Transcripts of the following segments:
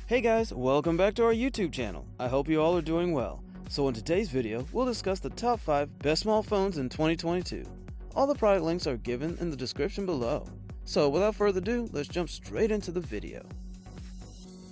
Hey guys, welcome back to our YouTube channel. I hope you all are doing well. So in today's video, we'll discuss the top 5 best small phones in 2022. All the product links are given in the description below. So without further ado, let's jump straight into the video.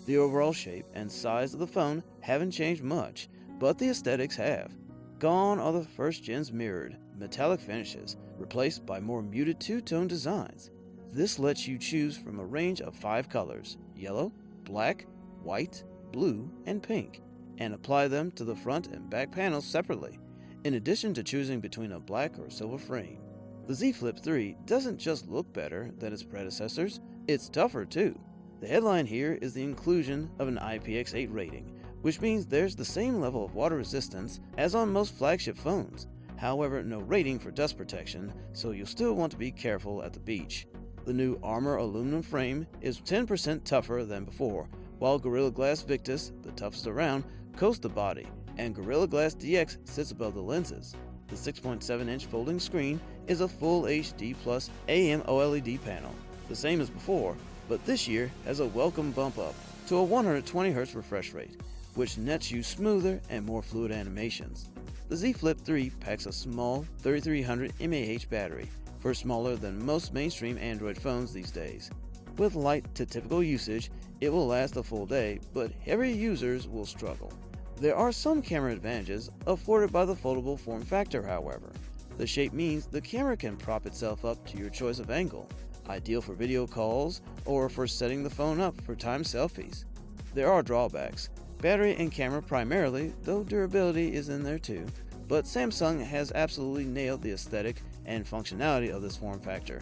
The overall shape and size of the phone haven't changed much, but the aesthetics have. Gone are the first gen's mirrored, metallic finishes, replaced by more muted two-tone designs. This lets you choose from a range of 5 colors: yellow, black, white, blue, and pink, and apply them to the front and back panels separately, in addition to choosing between a black or silver frame. The Z Flip 3 doesn't just look better than its predecessors, it's tougher too. The headline here is the inclusion of an IPX8 rating, which means there's the same level of water resistance as on most flagship phones. However, no rating for dust protection, so you'll still want to be careful at the beach. The new Armour Aluminium frame is 10% tougher than before, while Gorilla Glass Victus, the toughest around, coats the body, and Gorilla Glass DX sits above the lenses. The 6.7-inch folding screen is a full HD plus AMOLED panel, the same as before, but this year has a welcome bump up to a 120Hz refresh rate, which nets you smoother and more fluid animations. The Z Flip 3 packs a small 3300 mAh battery, for smaller than most mainstream Android phones these days. With light to typical usage, it will last a full day, but heavier users will struggle. There are some camera advantages afforded by the foldable form factor, however. The shape means the camera can prop itself up to your choice of angle, ideal for video calls or for setting the phone up for timed selfies. There are drawbacks. Battery and camera primarily, though durability is in there too, but Samsung has absolutely nailed the aesthetic and functionality of this form factor.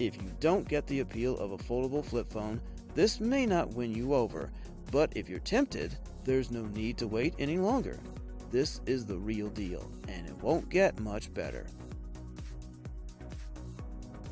If you don't get the appeal of a foldable flip phone, this may not win you over, but if you're tempted, there's no need to wait any longer. This is the real deal, and it won't get much better.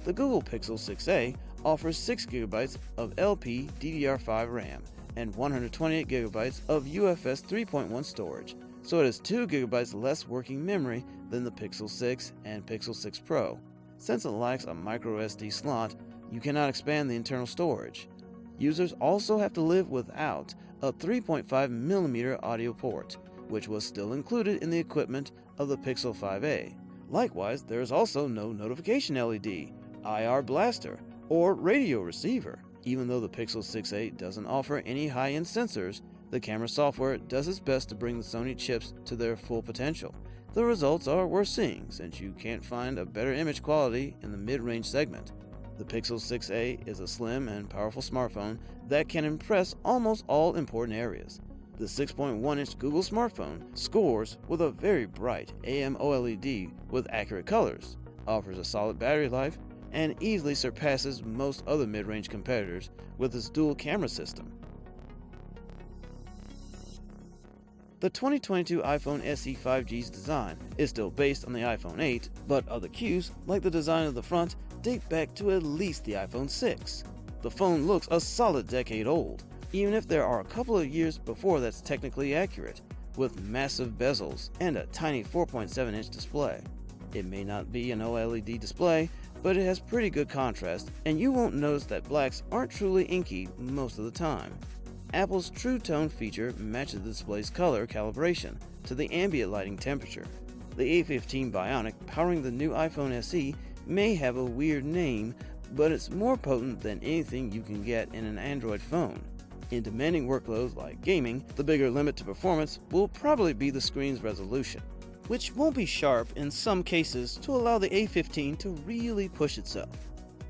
The Google Pixel 6a offers 6GB of LPDDR5 RAM and 128GB of UFS 3.1 storage, so it has 2GB less working memory than the Pixel 6 and Pixel 6 Pro. Since it lacks a microSD slot, you cannot expand the internal storage. Users also have to live without a 3.5mm audio port, which was still included in the equipment of the Pixel 5a. Likewise, there is also no notification LED, IR blaster, or radio receiver. Even though the Pixel 6a doesn't offer any high-end sensors, the camera software does its best to bring the Sony chips to their full potential. The results are worth seeing, since you can't find a better image quality in the mid-range segment. The Pixel 6a is a slim and powerful smartphone that can impress almost all important areas. The 6.1-inch Google smartphone scores with a very bright AMOLED with accurate colors, offers a solid battery life, and easily surpasses most other mid-range competitors with its dual camera system. The 2022 iPhone SE 5G's design is still based on the iPhone 8, but other cues, like the design of the front, date back to at least the iPhone 6. The phone looks a solid decade old, even if there are a couple of years before that's technically accurate, with massive bezels and a tiny 4.7-inch display. It may not be an OLED display, but it has pretty good contrast, and you won't notice that blacks aren't truly inky most of the time. Apple's True Tone feature matches the display's color calibration to the ambient lighting temperature. The A15 Bionic powering the new iPhone SE may have a weird name, but it's more potent than anything you can get in an Android phone. In demanding workloads like gaming, the bigger limit to performance will probably be the screen's resolution, which won't be sharp in some cases to allow the A15 to really push itself.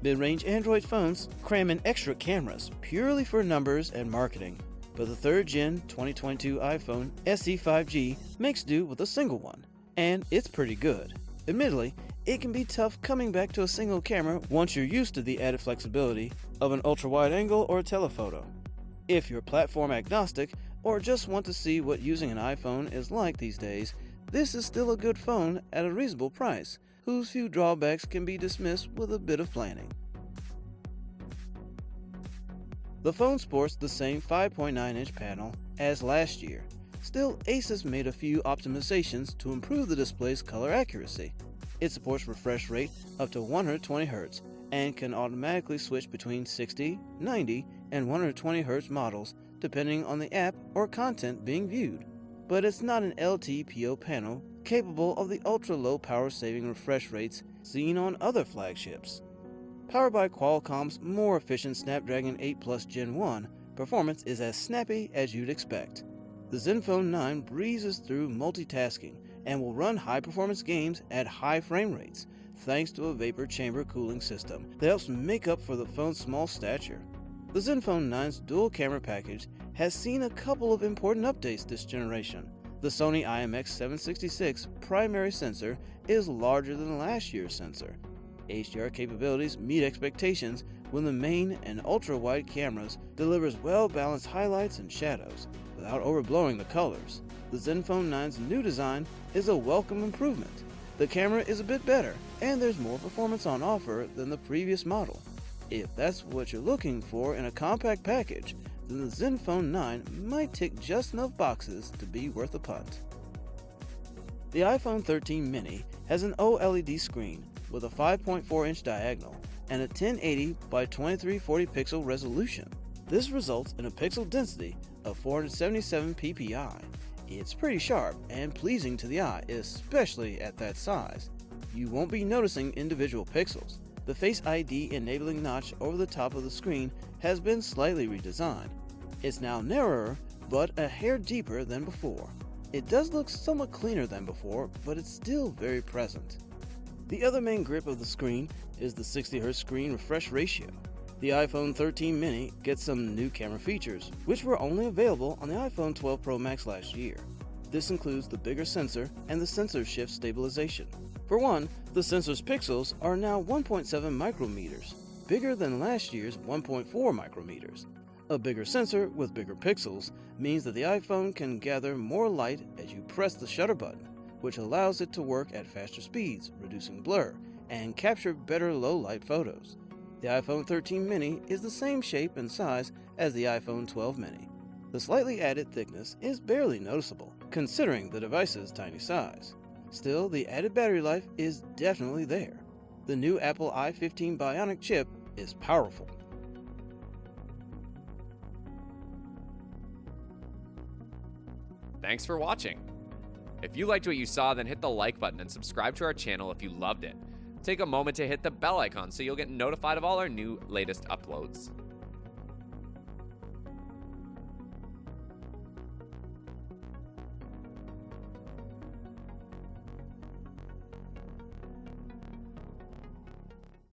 Mid-range Android phones cram in extra cameras purely for numbers and marketing, but the 3rd gen 2022 iPhone SE 5G makes do with a single one, and it's pretty good. Admittedly, it can be tough coming back to a single camera once you're used to the added flexibility of an ultra-wide angle or telephoto. If you're platform agnostic or just want to see what using an iPhone is like these days, this is still a good phone at a reasonable price, whose few drawbacks can be dismissed with a bit of planning. The phone sports the same 5.9-inch panel as last year. Still, Asus made a few optimizations to improve the display's color accuracy. It supports refresh rate up to 120Hz and can automatically switch between 60, 90, and 120Hz models depending on the app or content being viewed. But it's not an LTPO panel capable of the ultra-low power-saving refresh rates seen on other flagships. Powered by Qualcomm's more efficient Snapdragon 8 Plus Gen 1, performance is as snappy as you'd expect. The Zenfone 9 breezes through multitasking and will run high-performance games at high frame rates, thanks to a vapor chamber cooling system that helps make up for the phone's small stature. The Zenfone 9's dual camera package has seen a couple of important updates this generation. The Sony IMX766 primary sensor is larger than last year's sensor. HDR capabilities meet expectations when the main and ultra-wide cameras delivers well-balanced highlights and shadows without overblowing the colors. The Zenfone 9's new design is a welcome improvement. The camera is a bit better, and there's more performance on offer than the previous model. If that's what you're looking for in a compact package, then the Zenfone 9 might tick just enough boxes to be worth a punt. The iPhone 13 mini has an OLED screen with a 5.4-inch diagonal and a 1080 by 2340 pixel resolution. This results in a pixel density of 477 ppi. It's pretty sharp and pleasing to the eye, especially at that size. You won't be noticing individual pixels. The Face ID enabling notch over the top of the screen has been slightly redesigned. It's now narrower, but a hair deeper than before. It does look somewhat cleaner than before, but it's still very present. The other main grip of the screen is the 60Hz screen refresh ratio. The iPhone 13 mini gets some new camera features, which were only available on the iPhone 12 Pro Max last year. This includes the bigger sensor and the sensor shift stabilization. For one, the sensor's pixels are now 1.7 micrometers, bigger than last year's 1.4 micrometers. A bigger sensor with bigger pixels means that the iPhone can gather more light as you press the shutter button, which allows it to work at faster speeds, reducing blur, and capture better low-light photos. The iPhone 13 mini is the same shape and size as the iPhone 12 mini. The slightly added thickness is barely noticeable, considering the device's tiny size. Still, the added battery life is definitely there. The new Apple i15 Bionic chip is powerful. Thanks for watching. If you liked what you saw, then hit the like button and subscribe to our channel if you loved it. Take a moment to hit the bell icon so you'll get notified of all our new latest uploads.